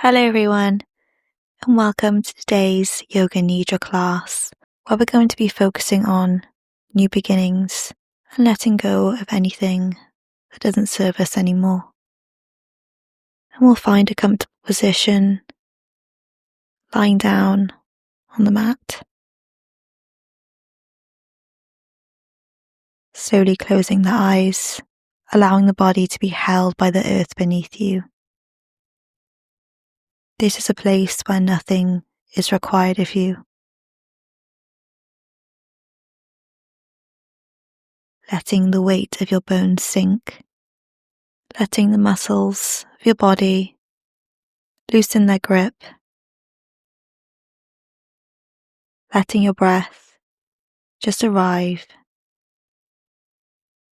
Hello everyone, and welcome to today's Yoga Nidra class, where we're going to be focusing on new beginnings and letting go of anything that doesn't serve us anymore. And we'll find a comfortable position, lying down on the mat, slowly closing the eyes, allowing the body to be held by the earth beneath you. This is a place where nothing is required of you. Letting the weight of your bones sink, letting the muscles of your body loosen their grip, letting your breath just arrive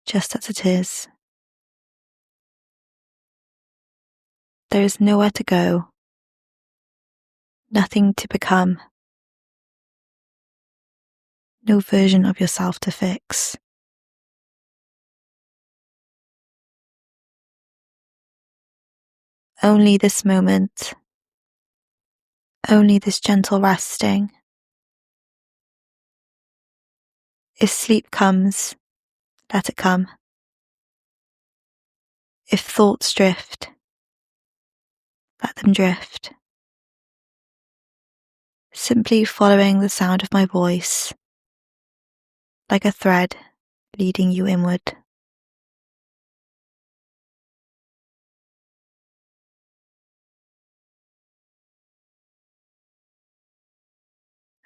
just as it is. There is nowhere to go, nothing to become, no version of yourself to fix. Only this moment, only this gentle resting. If sleep comes, let it come. If thoughts drift, let them drift. Simply following the sound of my voice, like a thread leading you inward.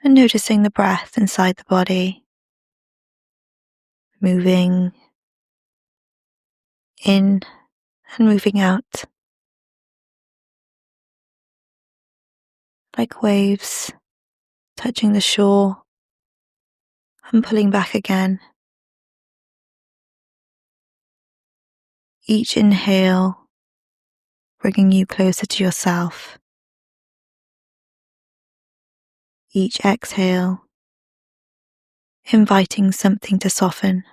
And noticing the breath inside the body, moving in and moving out, like waves touching the shore and pulling back again. Each inhale bringing you closer to yourself. Each exhale inviting something to soften.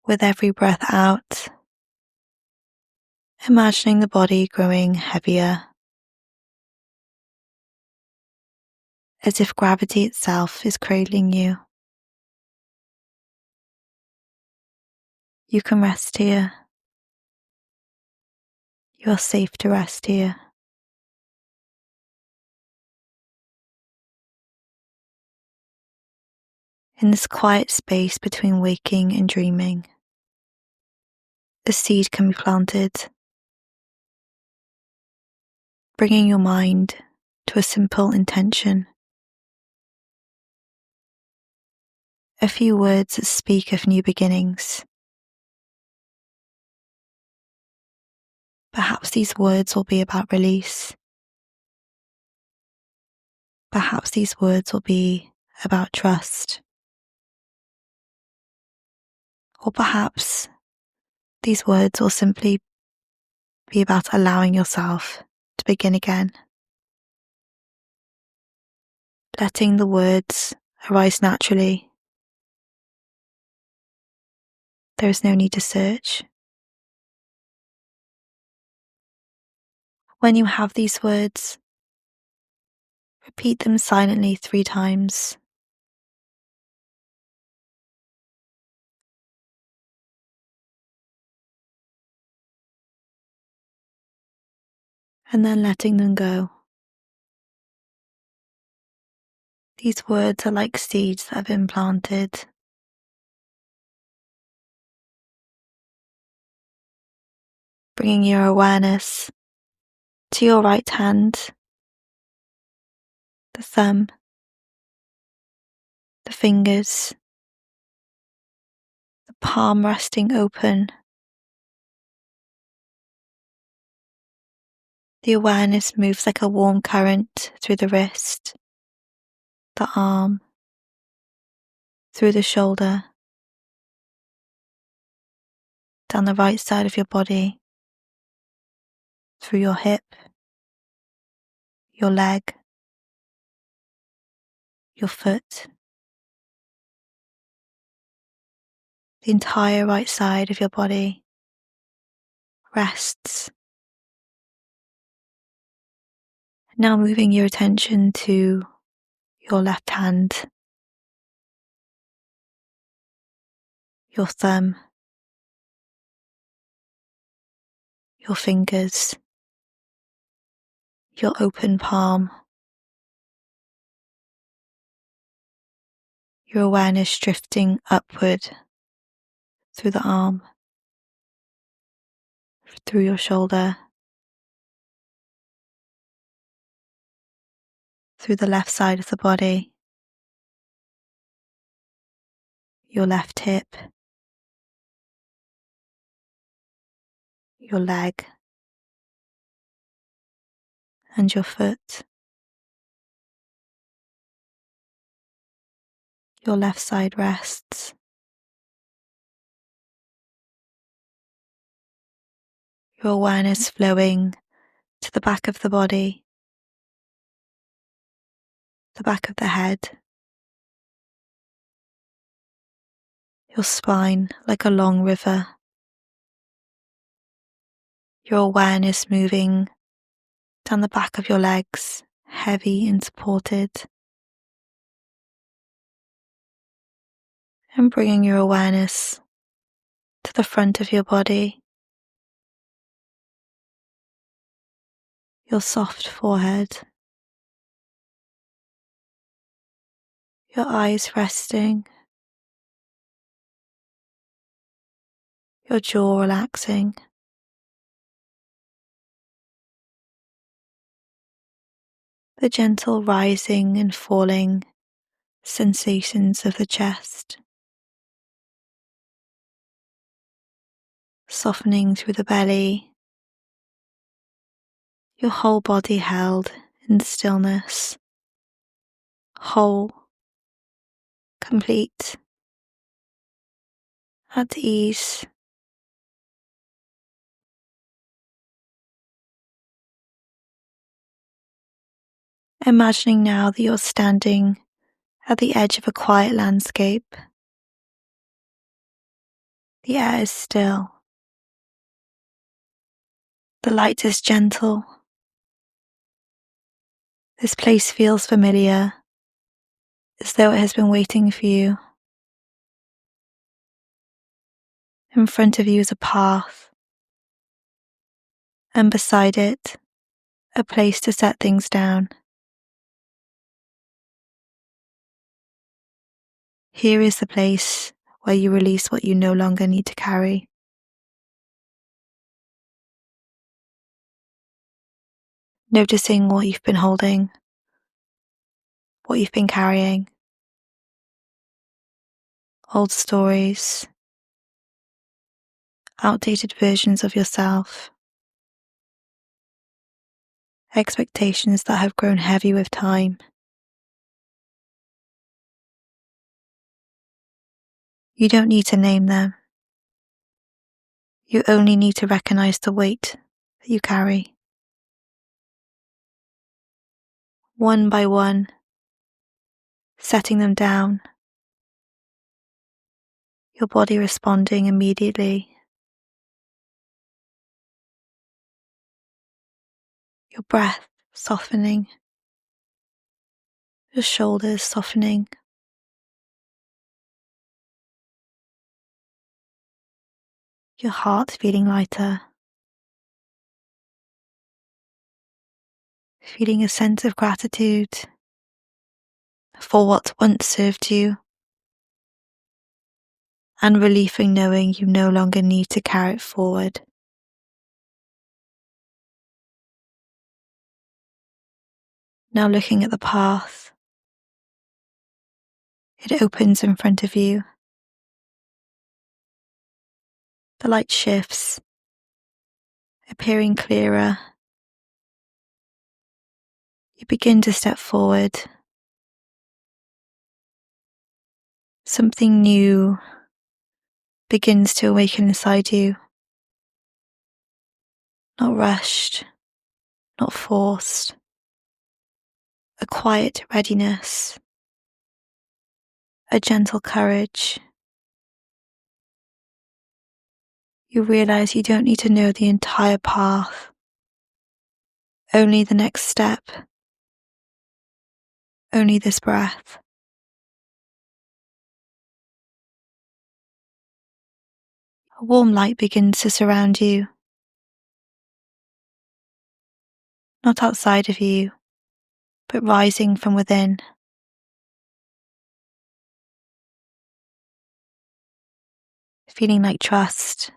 With every breath out, imagining the body growing heavier, as if gravity itself is cradling you. You can rest here. You are safe to rest here. In this quiet space between waking and dreaming, a seed can be planted, bringing your mind to a simple intention. A few words that speak of new beginnings. Perhaps these words will be about release. Perhaps these words will be about trust. Or perhaps these words will simply be about allowing yourself to begin again. Letting the words arise naturally. There is no need to search. When you have these words, repeat them silently 3 times. And then letting them go. These words are like seeds that have been planted. Bringing your awareness to your right hand, the thumb, the fingers, the palm resting open. The awareness moves like a warm current through the wrist, the arm, through the shoulder, down the right side of your body, through your hip, your leg, your foot, the entire right side of your body, rests. Now moving your attention to your left hand, your thumb, your fingers, your open palm, your awareness drifting upward through the arm, through your shoulder, through the left side of the body, your left hip, your leg, and your foot, your left side rests, your awareness flowing to the back of the body, the back of the head, your spine like a long river, your awareness moving down the back of your legs, heavy and supported, and bringing your awareness to the front of your body, your soft forehead, your eyes resting, your jaw relaxing, the gentle rising and falling sensations of the chest, softening through the belly, your whole body held in stillness, whole, complete, at ease. Imagining now that you're standing at the edge of a quiet landscape. The air is still. The light is gentle. This place feels familiar, as though it has been waiting for you. In front of you is a path, and beside it, a place to set things down. Here is the place where you release what you no longer need to carry. Noticing what you've been holding, what you've been carrying, old stories, outdated versions of yourself, expectations that have grown heavy with time. You don't need to name them. You only need to recognize the weight that you carry. One by one, setting them down, your body responding immediately, your breath softening, your shoulders softening, your heart feeling lighter, feeling a sense of gratitude for what once served you, and relief in knowing you no longer need to carry it forward. Now looking at the path, it opens in front of you. The light shifts, appearing clearer. You begin to step forward. Something new begins to awaken inside you. Not rushed, not forced. A quiet readiness, a gentle courage. You realize you don't need to know the entire path, only the next step, only this breath. A warm light begins to surround you, not outside of you, but rising from within. Feeling like trust,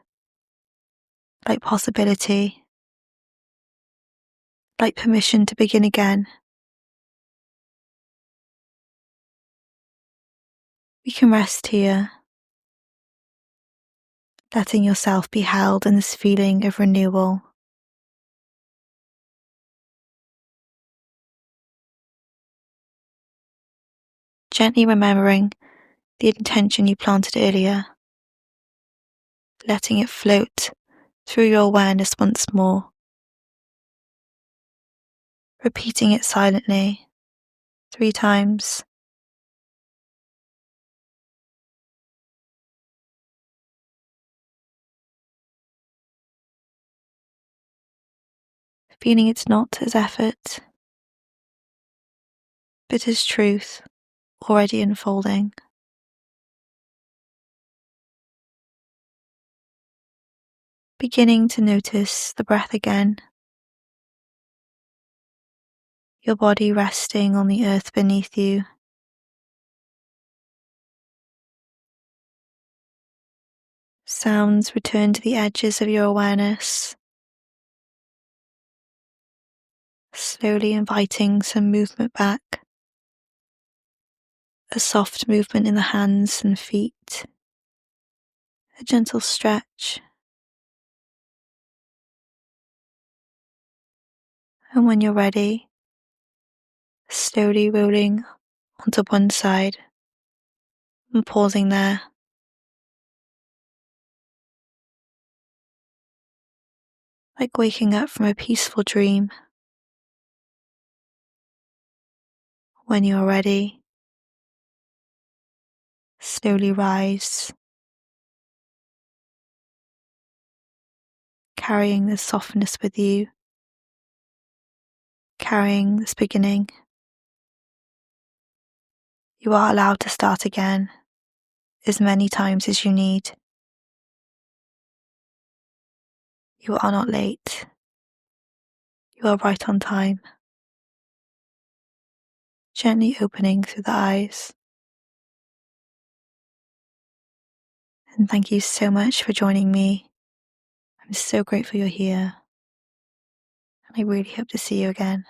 like possibility, like permission to begin again. We can rest here, letting yourself be held in this feeling of renewal. Gently remembering the intention you planted earlier, letting it float through your awareness once more, repeating it silently 3 times. Feeling it's not as effort, but as truth already unfolding. Beginning to notice the breath again, your body resting on the earth beneath you. Sounds return to the edges of your awareness, slowly inviting some movement back. A soft movement in the hands and feet, a gentle stretch. And when you're ready, slowly rolling onto one side and pausing there. Like waking up from a peaceful dream. When you're ready, slowly rise, carrying this softness with you, carrying this beginning. You are allowed to start again as many times as you need. You are not late. You are right on time. Gently opening through the eyes. And thank you so much for joining me. I'm so grateful you're here. And I really hope to see you again.